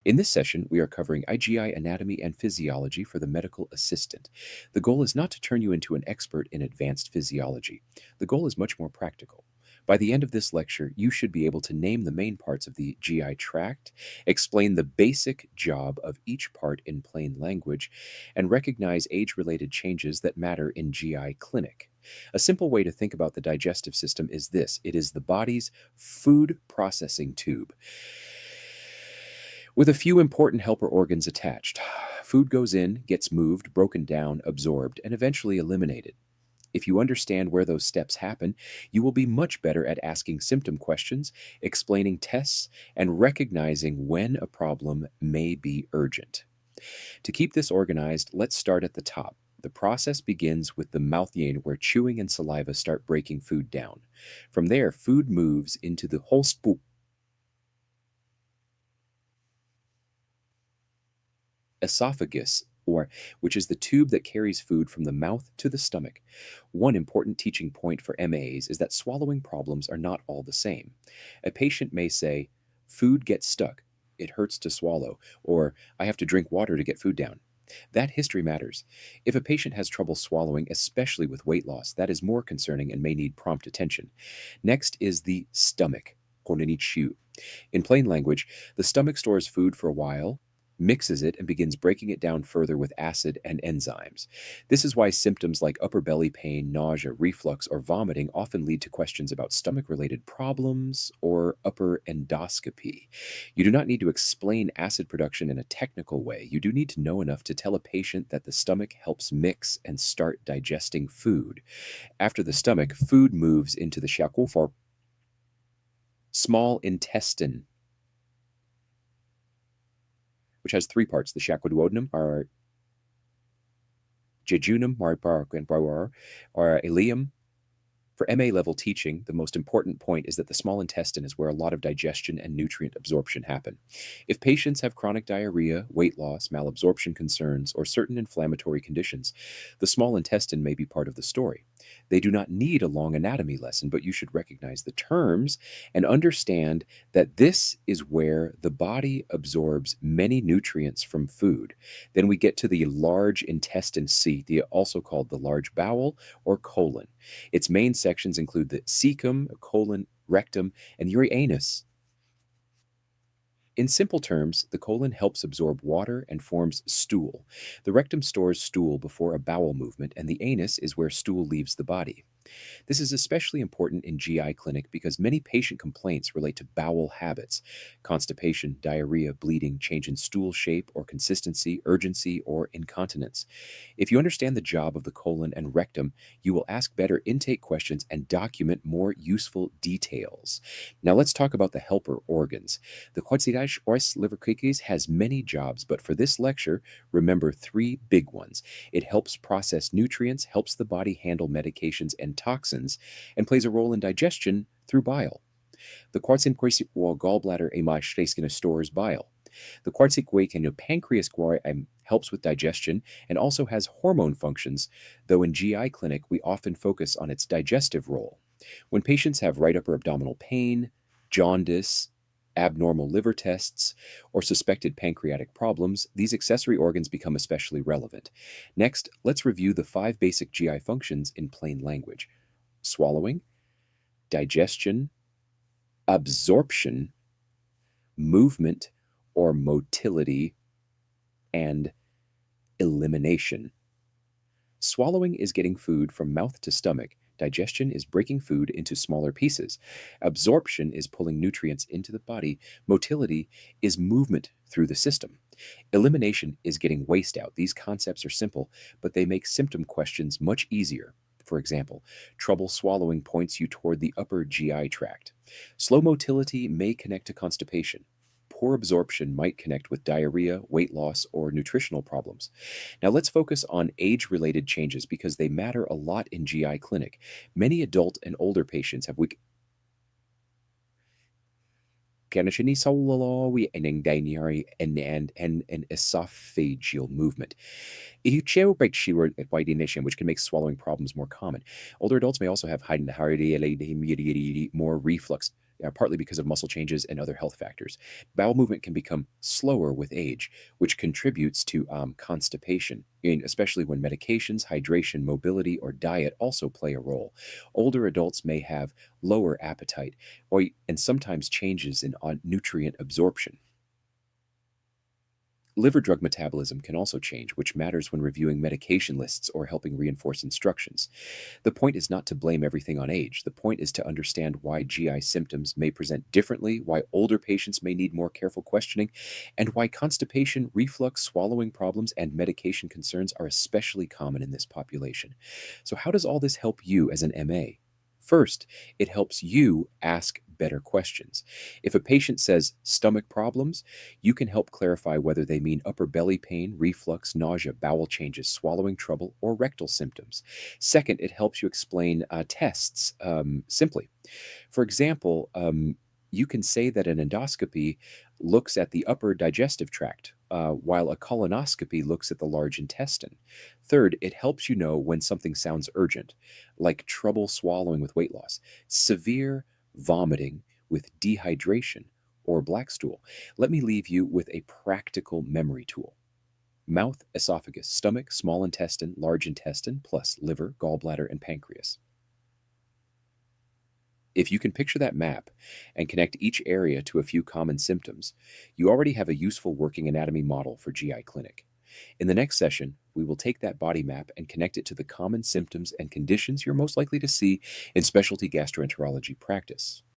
In this session, we are covering IGI anatomy and physiology for the medical assistant. The goal is not to turn you into an expert in advanced physiology. The goal is much more practical. By the end of this lecture, you should be able to name the main parts of the GI tract, explain the basic job of each part in plain language, and recognize age related changes that matter in GI clinic. A simple way to think about the digestive system is this: it is the body's food processing tube with a few important helper organs attached. Food goes in, gets moved, broken down, absorbed, and eventually eliminated. If you understand where those steps happen, you will be much better at asking symptom questions, explaining tests, and recognizing when a problem may be urgent. To keep this organized, let's start at the top. The process begins with the mouth yin, where chewing and saliva start breaking food down. From there, food moves into the whole esophagus, or which is the tube that carries food from the mouth to the stomach. One important teaching point for MAs is that swallowing problems are not all the same. A patient may say, "Food gets stuck. It hurts to swallow," or "I have to drink water to get food down." That history matters. If a patient has trouble swallowing, especially with weight loss, that is more concerning and may need prompt attention. Next is the stomach. In plain language, the stomach stores food for a while, mixes it, and begins breaking it down further with acid and enzymes. This is why symptoms like upper belly pain, nausea, reflux, or vomiting often lead to questions about stomach related problems or upper endoscopy. You do not need to explain acid production in a technical way. You do need to know enough to tell a patient that the stomach helps mix and start digesting food. After the stomach, food moves into the shakufor, small intestine, which has three parts: the shaquaduodenum, or jejunum, or ileum. For MA level teaching, the most important point is that the small intestine is where a lot of digestion and nutrient absorption happen. If patients have chronic diarrhea, weight loss, malabsorption concerns, or certain inflammatory conditions, the small intestine may be part of the story. They do not need a long anatomy lesson, but you should recognize the terms and understand that this is where the body absorbs many nutrients from food. Then we get to the large intestine seat, also called the large bowel or colon. Its main sections include the cecum, colon, rectum, and ureanus. In simple terms, the colon helps absorb water and forms stool. The rectum stores stool before a bowel movement, and the anus is where stool leaves the body. This is especially important in GI clinic because many patient complaints relate to bowel habits: constipation, diarrhea, bleeding, change in stool shape or consistency, urgency, or incontinence. If you understand the job of the colon and rectum, you will ask better intake questions and document more useful details. Now let's talk about the helper organs. The Quetzalcoatl Ois liverquiques has many jobs, but for this lecture, remember three big ones. It helps process nutrients, helps the body handle medications and toxins, and plays a role in digestion through bile. The quartzin or gallbladder stores bile. The quartzin pancreas helps with digestion and also has hormone functions, though in GI clinic we often focus on its digestive role. When patients have right upper abdominal pain, jaundice, abnormal liver tests, or suspected pancreatic problems, these accessory organs become especially relevant. Next, let's review the five basic GI functions in plain language: swallowing, digestion, absorption, movement or motility, and elimination. Swallowing is getting food from mouth to stomach. Digestion is breaking food into smaller pieces. Absorption is pulling nutrients into the body. Motility is movement through the system. Elimination is getting waste out. These concepts are simple, but they make symptom questions much easier. For example, trouble swallowing points you toward the upper GI tract. Slow motility may connect to constipation. Poor absorption might connect with diarrhea, weight loss, or nutritional problems. Now let's focus on age-related changes because they matter a lot in GI clinic. Many adult and older patients have weak and esophageal movement, which can make swallowing problems more common. Older adults may also have more reflux. partly because of muscle changes and other health factors. Bowel movement can become slower with age, which contributes to constipation, especially when medications, hydration, mobility, or diet also play a role. Older adults may have lower appetite and sometimes changes in nutrient absorption. Liver drug metabolism can also change, which matters when reviewing medication lists or helping reinforce instructions. The point is not to blame everything on age. The point is to understand why GI symptoms may present differently, why older patients may need more careful questioning, and why constipation, reflux, swallowing problems, and medication concerns are especially common in this population. So, how does all this help you as an MA? First, it helps you ask better questions. If a patient says stomach problems, you can help clarify whether they mean upper belly pain, reflux, nausea, bowel changes, swallowing trouble, or rectal symptoms. Second, it helps you explain tests simply. For example, you can say that an endoscopy looks at the upper digestive tract, while a colonoscopy looks at the large intestine. Third, it helps you know when something sounds urgent, like trouble swallowing with weight loss, severe vomiting with dehydration, or black stool. Let me leave you with a practical memory tool. Mouth, esophagus, stomach, small intestine, large intestine, plus liver, gallbladder, and pancreas. If you can picture that map and connect each area to a few common symptoms, you already have a useful working anatomy model for GI clinic. In the next session, we will take that body map and connect it to the common symptoms and conditions you're most likely to see in specialty gastroenterology practice.